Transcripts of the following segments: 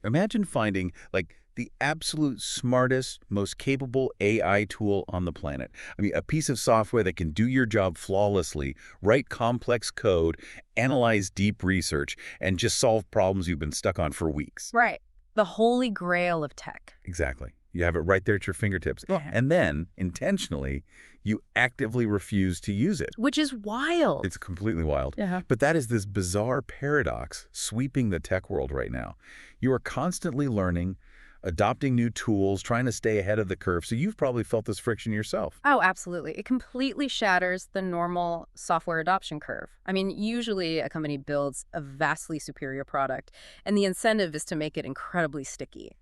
Imagine finding, like, the absolute smartest, most capable AI tool on the planet. I mean, a piece of software that can do your job flawlessly, write complex code, analyze deep research, and just solve problems you've been stuck on for weeks. Right. The holy grail of tech. Exactly. You have it right there at your fingertips. Yeah. And then, intentionally, you actively refuse to use it. Which is wild. It's completely wild. Yeah. But that is this bizarre paradox sweeping the tech world right now. You are constantly learning, adopting new tools, trying to stay ahead of the curve. So you've probably felt this friction yourself. Oh, absolutely. It completely shatters the normal software adoption curve. I mean, usually a company builds a vastly superior product, and the incentive is to make it incredibly sticky,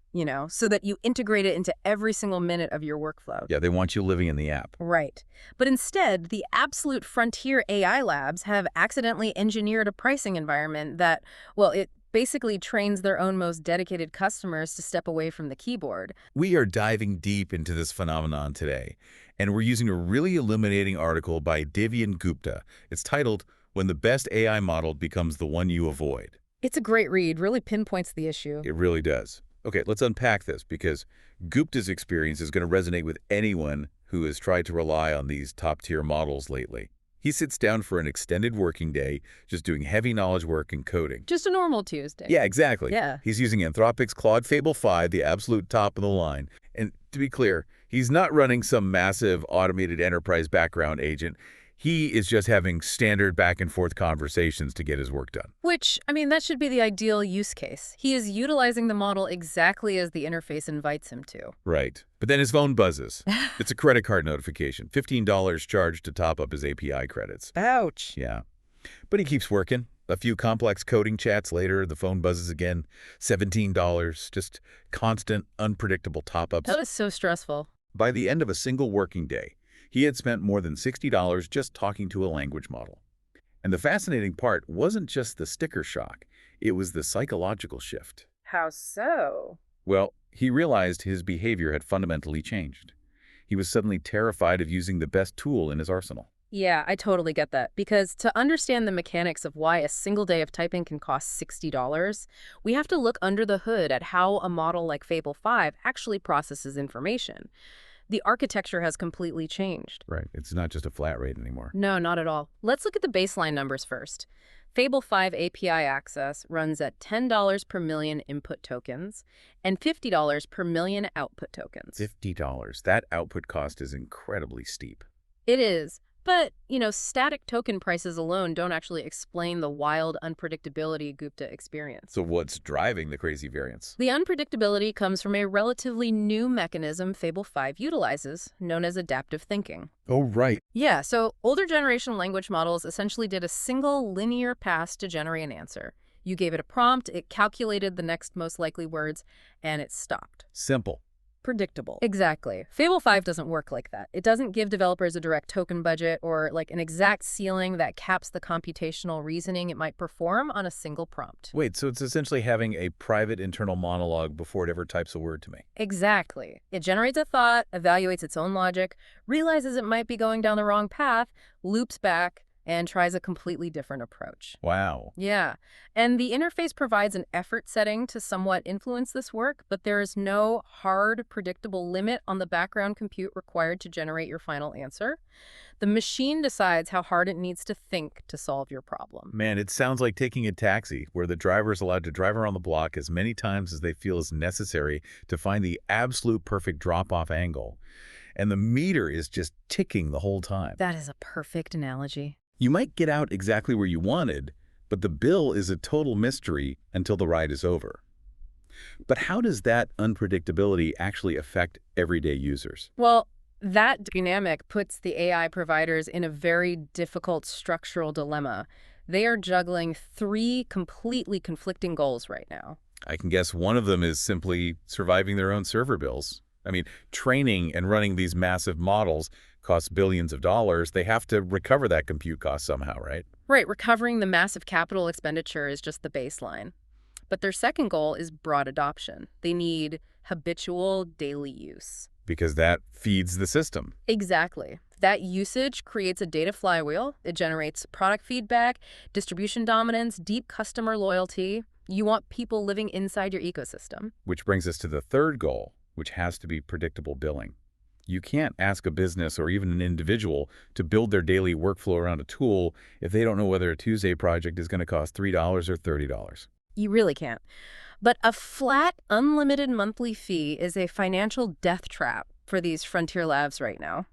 so that you integrate it into every single minute of your workflow. Yeah, they want you living in the app. Right. But instead, the absolute frontier AI labs have accidentally engineered a pricing environment that, well, it basically trains their own most dedicated customers to step away from the keyboard. We are diving deep into this phenomenon today, and we're using a really illuminating article by Divyan Gupta. It's titled, "When the Best AI Model Becomes the One You Avoid." It's a great read, really pinpoints the issue. It really does. Okay, let's unpack this, because Gupta's experience is going to resonate with anyone who has tried to rely on these top-tier models lately. He sits down for an extended working day, just doing heavy knowledge work and coding. Just a normal Tuesday. Yeah, exactly. Yeah. He's using Anthropic's Claude Fable 5, the absolute top of the line. And to be clear, he's not running some massive automated enterprise background agent. He is just having standard back-and-forth conversations to get his work done. Which, I mean, that should be the ideal use case. He is utilizing the model exactly as the interface invites him to. Right. But then his phone buzzes. It's a credit card notification. $15 charged to top up his API credits. Ouch. Yeah. But he keeps working. A few complex coding chats later, the phone buzzes again. $17. Just constant, unpredictable top-ups. That is so stressful. By the end of a single working day, he had spent more than $60 just talking to a language model. And the fascinating part wasn't just the sticker shock. It was the psychological shift. How so? Well, he realized his behavior had fundamentally changed. He was suddenly terrified of using the best tool in his arsenal. Yeah, I totally get that. Because to understand the mechanics of why a single day of typing can cost $60, we have to look under the hood at how a model like Fable 5 actually processes information. The architecture has completely changed. Right. It's not just a flat rate anymore. No, not at all. Let's look at the baseline numbers first. Fable 5 API access runs at $10 per million input tokens and $50 per million output tokens. $50. That output cost is incredibly steep. It is. But, static token prices alone don't actually explain the wild unpredictability Gupta experienced. So what's driving the crazy variance? The unpredictability comes from a relatively new mechanism Fable 5 utilizes, known as adaptive thinking. Oh, right. Yeah, so older generation language models essentially did a single linear pass to generate an answer. You gave it a prompt, it calculated the next most likely words, and it stopped. Simple. Predictable. Exactly. Fable 5 doesn't work like that. It doesn't give developers a direct token budget or like an exact ceiling that caps the computational reasoning it might perform on a single prompt. Wait, so it's essentially having a private internal monologue before it ever types a word to me. Exactly. It generates a thought, evaluates its own logic, realizes it might be going down the wrong path, loops back, and tries a completely different approach. Wow. Yeah. And the interface provides an effort setting to somewhat influence this work, but there is no hard, predictable limit on the background compute required to generate your final answer. The machine decides how hard it needs to think to solve your problem. Man, it sounds like taking a taxi, where the driver is allowed to drive around the block as many times as they feel is necessary to find the absolute perfect drop-off angle. And the meter is just ticking the whole time. That is a perfect analogy. You might get out exactly where you wanted, but the bill is a total mystery until the ride is over. But how does that unpredictability actually affect everyday users? Well, that dynamic puts the AI providers in a very difficult structural dilemma. They are juggling three completely conflicting goals right now. I can guess one of them is simply surviving their own server bills. I mean, training and running these massive models costs billions of dollars. They have to recover that compute cost somehow, right? Right, recovering the massive capital expenditure is just the baseline. But their second goal is broad adoption. They need habitual daily use. Because that feeds the system. Exactly. That usage creates a data flywheel. It generates product feedback, distribution dominance, deep customer loyalty. You want people living inside your ecosystem. Which brings us to the third goal, which has to be predictable billing. You can't ask a business or even an individual to build their daily workflow around a tool if they don't know whether a Tuesday project is going to cost $3 or $30. You really can't. But a flat, unlimited monthly fee is a financial death trap for these frontier labs right now.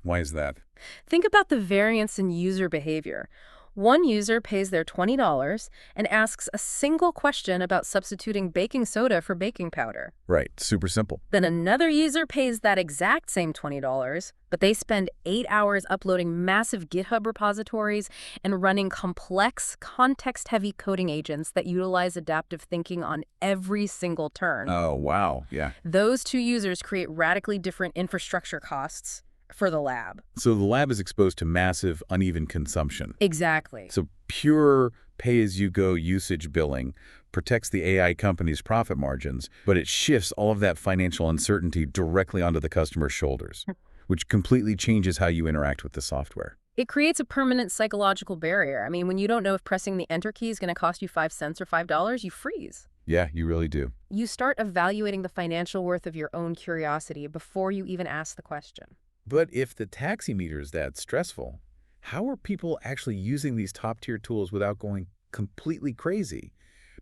Why is that? Think about the variance in user behavior. One user pays their $20 and asks a single question about substituting baking soda for baking powder. Right, super simple. Then another user pays that exact same $20, but they spend 8 hours uploading massive GitHub repositories and running complex, context-heavy coding agents that utilize adaptive thinking on every single turn. Oh, wow, yeah. Those two users create radically different infrastructure costs for the lab. So the lab is exposed to massive, uneven consumption. Exactly. So pure pay-as-you-go usage billing protects the AI company's profit margins, but it shifts all of that financial uncertainty directly onto the customer's shoulders, which completely changes how you interact with the software. It creates a permanent psychological barrier. I mean, when you don't know if pressing the enter key is going to cost you 5 cents or $5, you freeze. Yeah, you really do. You start evaluating the financial worth of your own curiosity before you even ask the question. But if the taxi meter is that stressful, how are people actually using these top-tier tools without going completely crazy?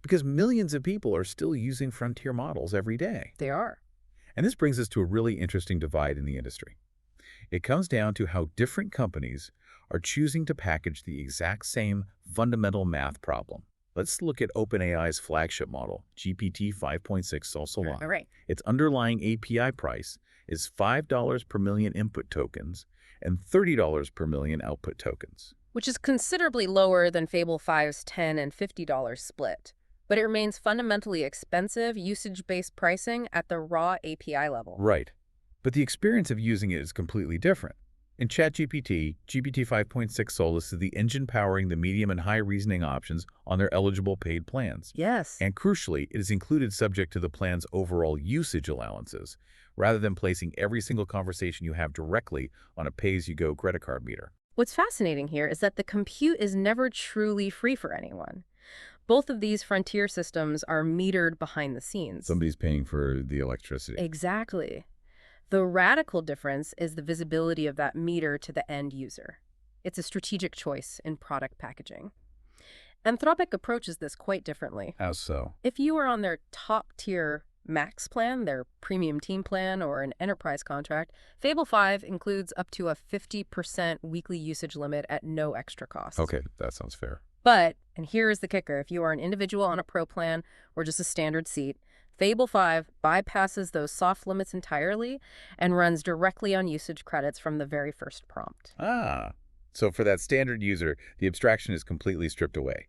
Because millions of people are still using frontier models every day. They are. And this brings us to a really interesting divide in the industry. It comes down to how different companies are choosing to package the exact same fundamental math problem. Let's look at OpenAI's flagship model, GPT 5.6 Solsolon. All right. Its underlying API price is $5 per million input tokens and $30 per million output tokens. Which is considerably lower than Fable 5's $10 and $50 split. But it remains fundamentally expensive, usage-based pricing at the raw API level. Right. But the experience of using it is completely different. In ChatGPT, GPT 5.6 Solus is the engine powering the medium and high reasoning options on their eligible paid plans. Yes. And crucially, it is included subject to the plan's overall usage allowances, rather than placing every single conversation you have directly on a pay-as-you-go credit card meter. What's fascinating here is that the compute is never truly free for anyone. Both of these frontier systems are metered behind the scenes. Somebody's paying for the electricity. Exactly. The radical difference is the visibility of that meter to the end user. It's a strategic choice in product packaging. Anthropic approaches this quite differently. How so? If you are on their top-tier Max plan, their premium team plan, or an enterprise contract, Fable 5 includes up to a 50% weekly usage limit at no extra cost. Okay, that sounds fair. But, and here is the kicker, if you are an individual on a pro plan or just a standard seat, Fable 5 bypasses those soft limits entirely and runs directly on usage credits from the very first prompt. Ah, so for that standard user, the abstraction is completely stripped away.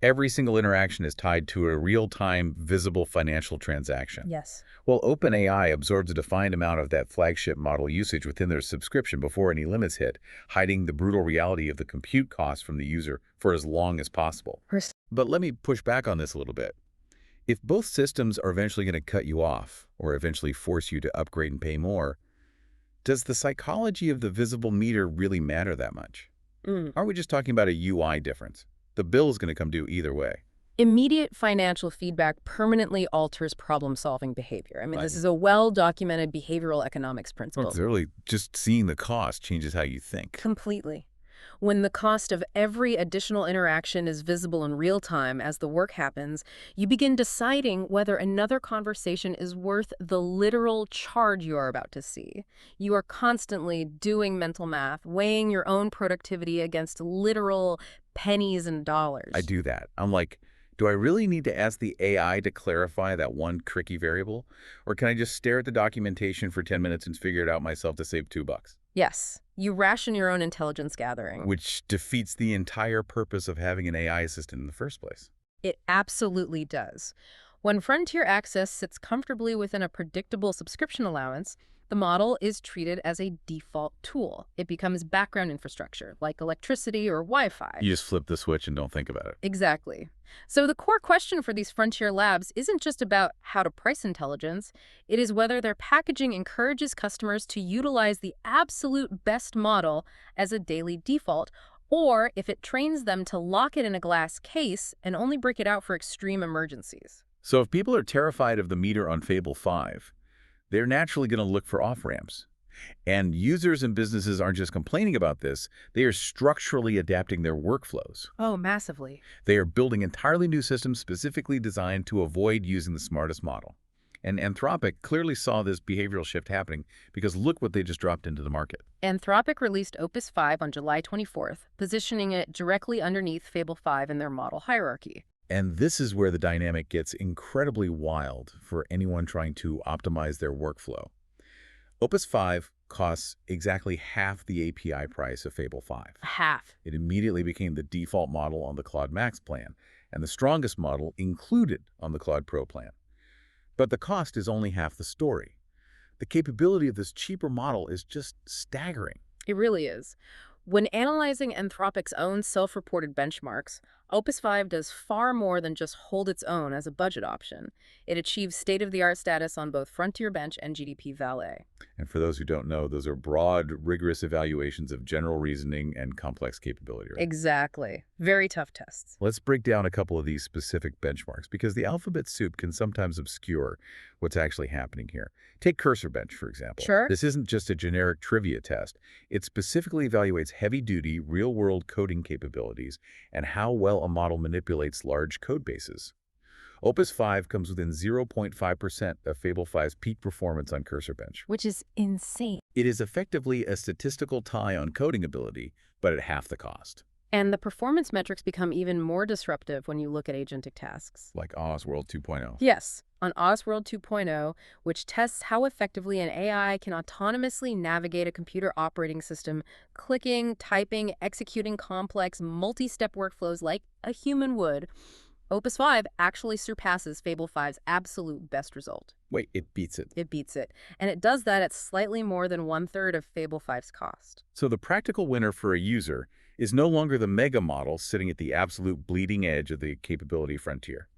Every single interaction is tied to a real-time, visible financial transaction. Yes. Well, OpenAI absorbs a defined amount of that flagship model usage within their subscription before any limits hit, hiding the brutal reality of the compute costs from the user for as long as possible. But let me push back on this a little bit. If both systems are eventually going to cut you off, or eventually force you to upgrade and pay more, does the psychology of the visible meter really matter that much? Aren't we just talking about a UI difference? The bill is going to come due either way. Immediate financial feedback permanently alters problem-solving behavior. I mean, this is a well-documented behavioral economics principle. Well, literally, just seeing the cost changes how you think. Completely. When the cost of every additional interaction is visible in real time as the work happens, you begin deciding whether another conversation is worth the literal charge you are about to see. You are constantly doing mental math, weighing your own productivity against literal pennies and dollars. I do that. I'm like, do I really need to ask the AI to clarify that one tricky variable? Or can I just stare at the documentation for 10 minutes and figure it out myself to save $2? Yes. You ration your own intelligence gathering. Which defeats the entire purpose of having an AI assistant in the first place. It absolutely does. When Frontier Access sits comfortably within a predictable subscription allowance, the model is treated as a default tool. It becomes background infrastructure, like electricity or Wi-Fi. You just flip the switch and don't think about it. Exactly. So the core question for these frontier labs isn't just about how to price intelligence. It is whether their packaging encourages customers to utilize the absolute best model as a daily default, or if it trains them to lock it in a glass case and only break it out for extreme emergencies. So if people are terrified of the meter on Fable 5, they're naturally going to look for off-ramps. And users and businesses aren't just complaining about this, they are structurally adapting their workflows. Oh, massively. They are building entirely new systems specifically designed to avoid using the smartest model. And Anthropic clearly saw this behavioral shift happening because look what they just dropped into the market. Anthropic released Opus 5 on July 24th, positioning it directly underneath Fable 5 in their model hierarchy. And this is where the dynamic gets incredibly wild for anyone trying to optimize their workflow. Opus 5 costs exactly half the API price of Fable 5. Half. It immediately became the default model on the Claude Max plan, and the strongest model included on the Claude Pro plan. But the cost is only half the story. The capability of this cheaper model is just staggering. It really is. When analyzing Anthropic's own self-reported benchmarks, Opus 5 does far more than just hold its own as a budget option. It achieves state-of-the-art status on both Frontier Bench and GDP Valet. And for those who don't know, those are broad, rigorous evaluations of general reasoning and complex capability, right? Exactly. Very tough tests. Let's break down a couple of these specific benchmarks because the alphabet soup can sometimes obscure what's actually happening here. Take Cursor Bench, for example. Sure. This isn't just a generic trivia test. It specifically evaluates heavy-duty, real-world coding capabilities and how well a model manipulates large code bases. Opus 5 comes within 0.5% of Fable 5's peak performance on Cursor Bench. Which is insane. It is effectively a statistical tie on coding ability, but at half the cost. And the performance metrics become even more disruptive when you look at agentic tasks. Like Oswald 2.0. Yes, on Oswald 2.0, which tests how effectively an AI can autonomously navigate a computer operating system, clicking, typing, executing complex, multi-step workflows like a human would, Opus 5 actually surpasses Fable 5's absolute best result. Wait, it beats it. It beats it. And it does that at slightly more than 1/3 of Fable 5's cost. So the practical winner for a user is no longer the mega model sitting at the absolute bleeding edge of the capability frontier.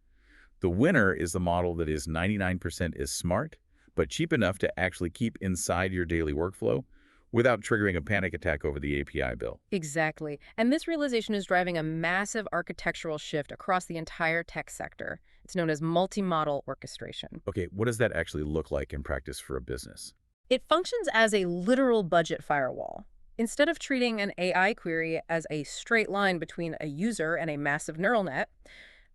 The winner is the model that is 99% as smart, but cheap enough to actually keep inside your daily workflow without triggering a panic attack over the API bill. Exactly. And this realization is driving a massive architectural shift across the entire tech sector. It's known as multi-model orchestration. Okay, what does that actually look like in practice for a business? It functions as a literal budget firewall. Instead of treating an AI query as a straight line between a user and a massive neural net,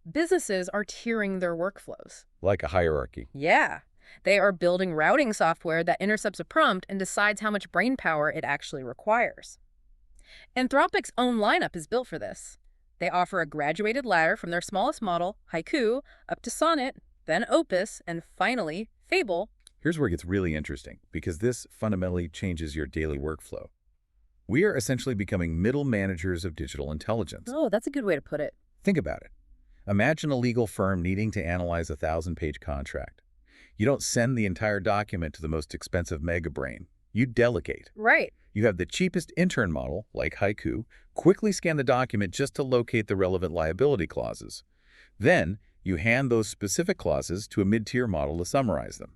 businesses are tiering their workflows. Like a hierarchy. Yeah. They are building routing software that intercepts a prompt and decides how much brain power it actually requires. Anthropic's own lineup is built for this. They offer a graduated ladder from their smallest model, Haiku, up to Sonnet, then Opus, and finally, Fable. Here's where it gets really interesting, because this fundamentally changes your daily workflow. We are essentially becoming middle managers of digital intelligence. Oh, that's a good way to put it. Think about it. Imagine a legal firm needing to analyze a 1,000-page contract. You don't send the entire document to the most expensive mega brain. You delegate. Right. You have the cheapest intern model, like Haiku, quickly scan the document just to locate the relevant liability clauses. Then, you hand those specific clauses to a mid-tier model to summarize them.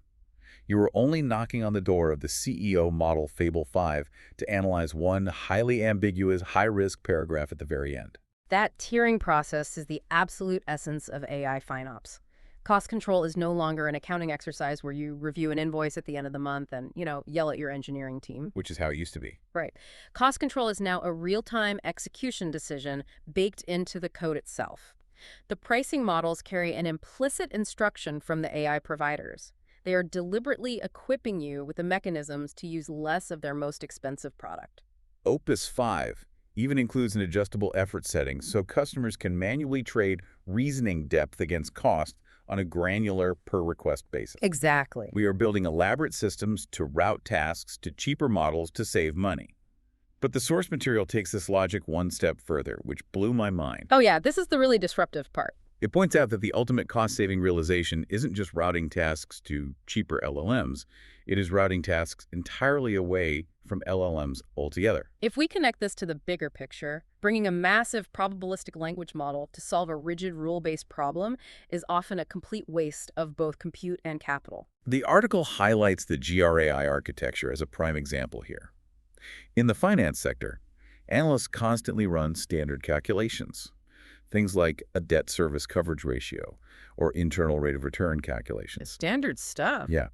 You are only knocking on the door of the CEO model Fable 5 to analyze one highly ambiguous, high-risk paragraph at the very end. That tiering process is the absolute essence of AI FinOps. Cost control is no longer an accounting exercise where you review an invoice at the end of the month and, yell at your engineering team. Which is how it used to be. Right. Cost control is now a real-time execution decision baked into the code itself. The pricing models carry an implicit instruction from the AI providers. They are deliberately equipping you with the mechanisms to use less of their most expensive product. Opus 5 even includes an adjustable effort setting so customers can manually trade reasoning depth against cost on a granular per-request basis. Exactly. We are building elaborate systems to route tasks to cheaper models to save money. But the source material takes this logic one step further, which blew my mind. Oh yeah, this is the really disruptive part. It points out that the ultimate cost-saving realization isn't just routing tasks to cheaper LLMs. It is routing tasks entirely away from LLMs altogether. If we connect this to the bigger picture, bringing a massive probabilistic language model to solve a rigid rule-based problem is often a complete waste of both compute and capital. The article highlights the GRAI architecture as a prime example here. In the finance sector, Analysts constantly run standard calculations, things like a debt service coverage ratio or internal rate of return It's calculations. standard stuff. Yeah.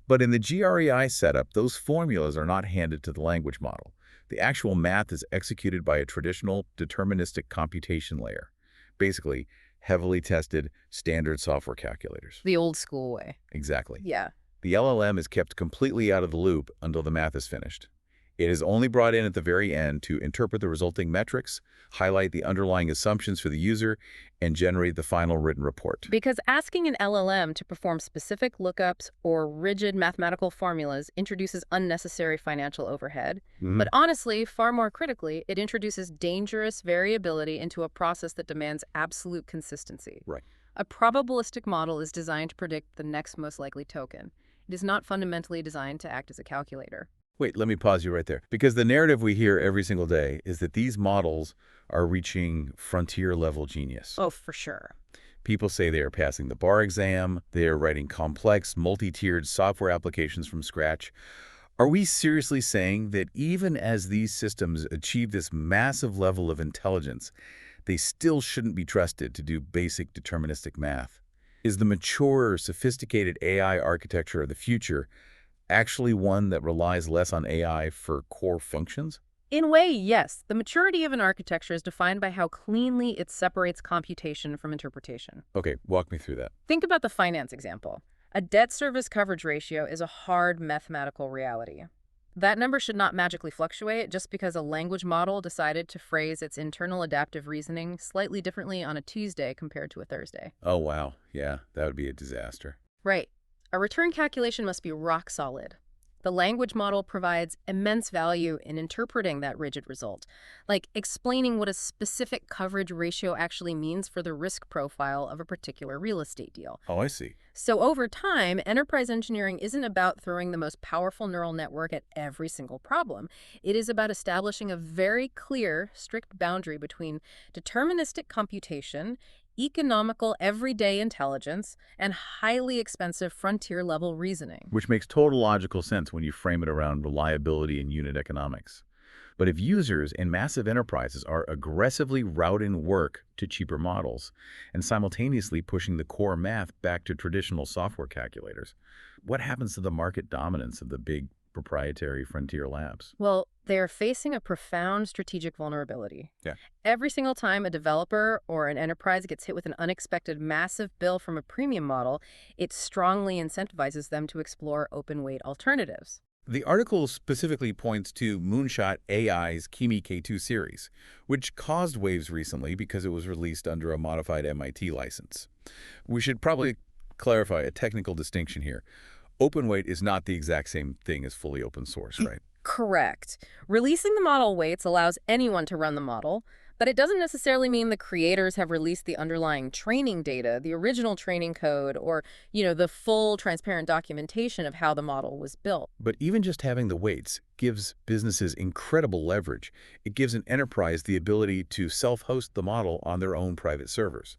But in the GREI setup, those formulas are not handed to the language model. The actual math is executed by a traditional deterministic computation layer. Basically, heavily tested standard software calculators. The old school way. Exactly. Yeah. The LLM is kept completely out of the loop until the math is finished. It is only brought in at the very end to interpret the resulting metrics, highlight the underlying assumptions for the user, and generate the final written report. Because asking an LLM to perform specific lookups or rigid mathematical formulas introduces unnecessary financial overhead. But honestly, far more critically, it introduces dangerous variability into a process that demands absolute consistency. Right. A probabilistic model is designed to predict the next most likely token. It is not fundamentally designed to act as a calculator. Wait, let me pause you right there. Because the narrative we hear every single day is that these models are reaching frontier-level genius. Oh, for sure. People say they are passing the bar exam, they are writing complex, multi-tiered software applications from scratch. Are we seriously saying that even as these systems achieve this massive level of intelligence, they still shouldn't be trusted to do basic deterministic math? Is the mature, sophisticated AI architecture of the future actually one that relies less on AI for core functions? In a way, yes. The maturity of an architecture is defined by how cleanly it separates computation from interpretation. Okay, walk me through that. Think about the finance example. A debt service coverage ratio is a hard mathematical reality. That number should not magically fluctuate just because a language model decided to phrase its internal adaptive reasoning slightly differently on a Tuesday compared to a Thursday. Oh, wow. Yeah, that would be a disaster. Right. A return calculation must be rock solid. The language model provides immense value in interpreting that rigid result, like explaining what a specific coverage ratio actually means for the risk profile of a particular real estate deal. Oh, I see. So over time, enterprise engineering isn't about throwing the most powerful neural network at every single problem. It is about establishing a very clear, strict boundary between deterministic computation, economical everyday intelligence, and highly expensive frontier-level reasoning. Which makes total logical sense when you frame it around reliability and unit economics. But if users in massive enterprises are aggressively routing work to cheaper models and simultaneously pushing the core math back to traditional software calculators, what happens to the market dominance of the big proprietary frontier labs? Well, they're facing a profound strategic vulnerability. Yeah. Every single time a developer or an enterprise gets hit with an unexpected massive bill from a premium model, it strongly incentivizes them to explore open-weight alternatives. The article specifically points to Moonshot AI's Kimi K2 series, which caused waves recently because it was released under a modified MIT license. We should probably clarify a technical distinction here. Open-weight is not the exact same thing as fully open source, right? Correct. Releasing the model weights allows anyone to run the model, but it doesn't necessarily mean the creators have released the underlying training data, the original training code, or, the full transparent documentation of how the model was built. But even just having the weights gives businesses incredible leverage. It gives an enterprise the ability to self-host the model on their own private servers.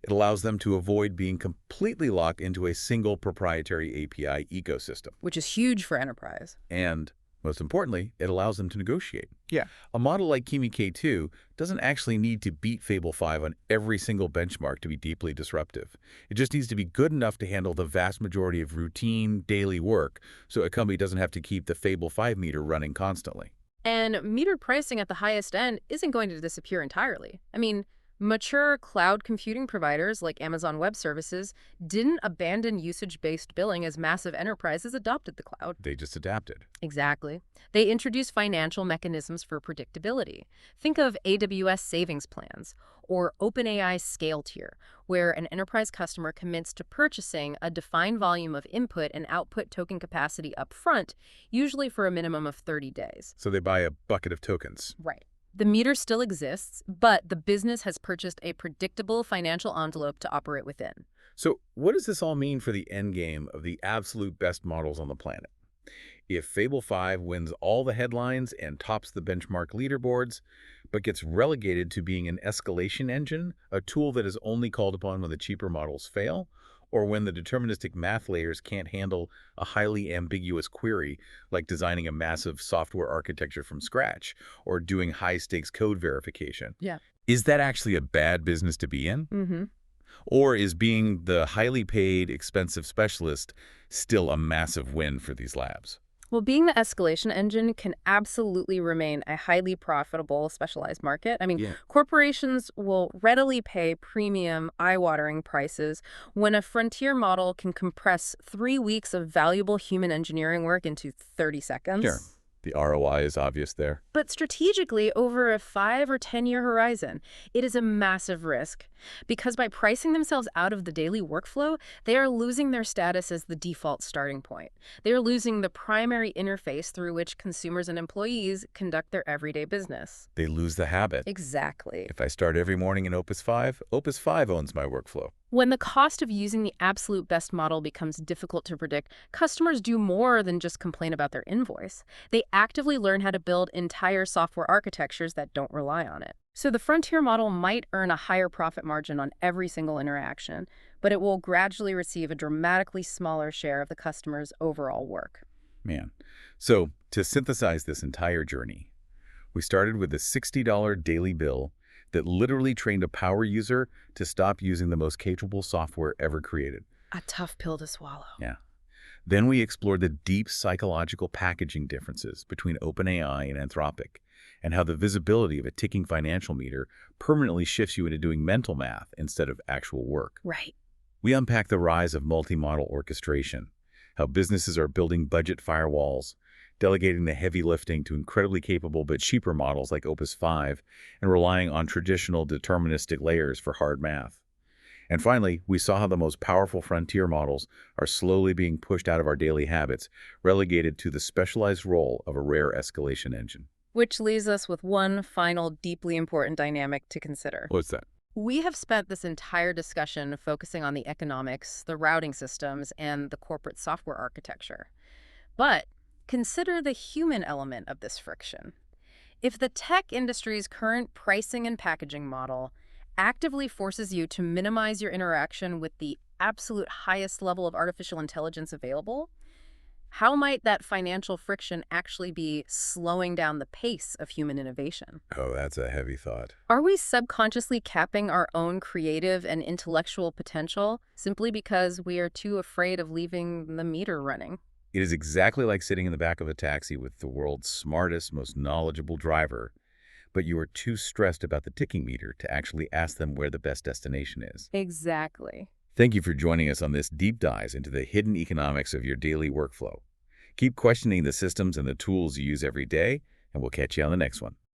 It allows them to avoid being completely locked into a single proprietary API ecosystem. Which is huge for enterprise. And most importantly, it allows them to negotiate. Yeah. A model like Kimi K2 doesn't actually need to beat Fable 5 on every single benchmark to be deeply disruptive. It just needs to be good enough to handle the vast majority of routine, daily work, so a company doesn't have to keep the Fable 5 meter running constantly. And metered pricing at the highest end isn't going to disappear entirely. I mean, mature cloud computing providers like Amazon Web Services didn't abandon usage-based billing as massive enterprises adopted the cloud. They just adapted. Exactly. They introduced financial mechanisms for predictability. Think of AWS savings plans or OpenAI scale tier, where an enterprise customer commits to purchasing a defined volume of input and output token capacity upfront, usually for a minimum of 30 days. So they buy a bucket of tokens. Right. The meter still exists, but the business has purchased a predictable financial envelope to operate within. So what does this all mean for the end game of the absolute best models on the planet? If Fable 5 wins all the headlines and tops the benchmark leaderboards, but gets relegated to being an escalation engine, a tool that is only called upon when the cheaper models fail, Or when the deterministic math layers can't handle a highly ambiguous query, like designing a massive software architecture from scratch or doing high-stakes code verification. Yeah. Is that actually a bad business to be in? Mm-hmm. Or is being the highly paid, expensive specialist still a massive win for these labs? Well, being the escalation engine can absolutely remain a highly profitable specialized market. I mean, Yeah. corporations will readily pay premium, eye-watering prices when a frontier model can compress 3 weeks of valuable human engineering work into 30 Sure. seconds. The ROI is obvious there. But strategically, over a 5 or 10-year horizon, it is a massive risk. Because by pricing themselves out of the daily workflow, they are losing their status as the default starting point. They are losing the primary interface through which consumers and employees conduct their everyday business. They lose the habit. Exactly. If I start every morning in Opus 5, Opus 5 owns my workflow. When the cost of using the absolute best model becomes difficult to predict, customers do more than just complain about their invoice. They actively learn how to build entire software architectures that don't rely on it. So the frontier model might earn a higher profit margin on every single interaction, but it will gradually receive a dramatically smaller share of the customer's overall work. Man. So, to synthesize this entire journey, we started with a $60 daily bill that literally trained a power user to stop using the most capable software ever created. A tough pill to swallow. Yeah. Then we explored the deep psychological packaging differences between OpenAI and Anthropic, and how the visibility of a ticking financial meter permanently shifts you into doing mental math instead of actual work. Right. We unpacked the rise of multi-model orchestration, how businesses are building budget firewalls, delegating the heavy lifting to incredibly capable but cheaper models like Opus 5, and relying on traditional deterministic layers for hard math. And finally, we saw how the most powerful frontier models are slowly being pushed out of our daily habits, relegated to the specialized role of a rare escalation engine. Which leaves us with one final deeply important dynamic to consider. What's that? We have spent this entire discussion focusing on the economics, the routing systems, and the corporate software architecture. But consider the human element of this friction. If the tech industry's current pricing and packaging model actively forces you to minimize your interaction with the absolute highest level of artificial intelligence available, how might that financial friction actually be slowing down the pace of human innovation? Oh, that's a heavy thought. Are we subconsciously capping our own creative and intellectual potential simply because we are too afraid of leaving the meter running? It is exactly like sitting in the back of a taxi with the world's smartest, most knowledgeable driver, but you are too stressed about the ticking meter to actually ask them where the best destination is. Exactly. Thank you for joining us on this deep dive into the hidden economics of your daily workflow. Keep questioning the systems and the tools you use every day, and we'll catch you on the next one.